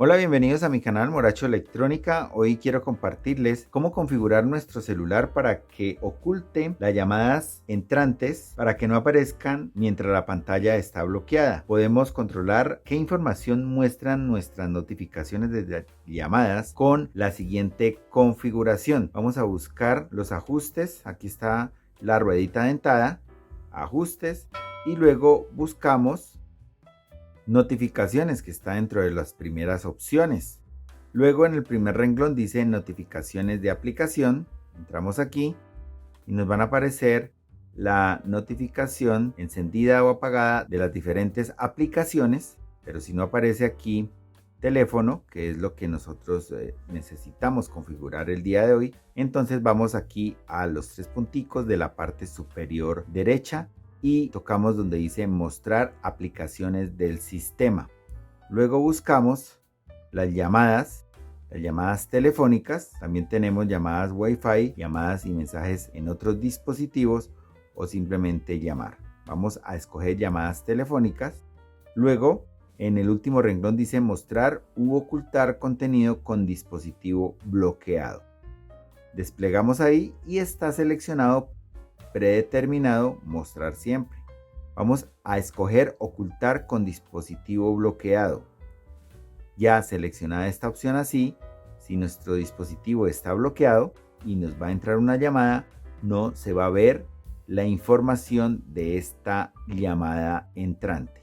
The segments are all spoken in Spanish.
Hola, bienvenidos a mi canal Moracho Electrónica. Hoy quiero compartirles cómo configurar nuestro celular para que oculte las llamadas entrantes para que no aparezcan mientras la pantalla está bloqueada. Podemos controlar qué información muestran nuestras notificaciones de llamadas con la siguiente configuración. Vamos a buscar los ajustes. Aquí está la ruedita dentada, ajustes, y luego buscamos notificaciones, que está dentro de las primeras opciones. Luego en el primer renglón dice notificaciones de aplicación. Entramos aquí y nos van a aparecer la notificación encendida o apagada de las diferentes aplicaciones, pero si no aparece aquí teléfono, que es lo que nosotros necesitamos configurar el día de hoy, entonces vamos aquí a los tres punticos de la parte superior derecha y tocamos donde dice mostrar aplicaciones del sistema. Luego buscamos las llamadas telefónicas. También tenemos llamadas Wi-Fi, llamadas y mensajes en otros dispositivos o simplemente llamar. Vamos a escoger llamadas telefónicas. Luego en el último renglón dice mostrar u ocultar contenido con dispositivo bloqueado. Desplegamos ahí y está seleccionado predeterminado mostrar siempre. Vamos a escoger ocultar con dispositivo bloqueado. Ya seleccionada esta opción así, si nuestro dispositivo está bloqueado y nos va a entrar una llamada, no se va a ver la información de esta llamada entrante.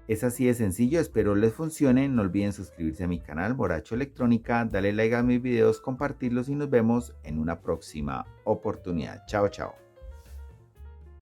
Es así de sencillo, espero les funcione. No olviden suscribirse a mi canal Moracho Electrónica, darle like a mis videos, compartirlos y nos vemos en una próxima oportunidad. Chao, chao.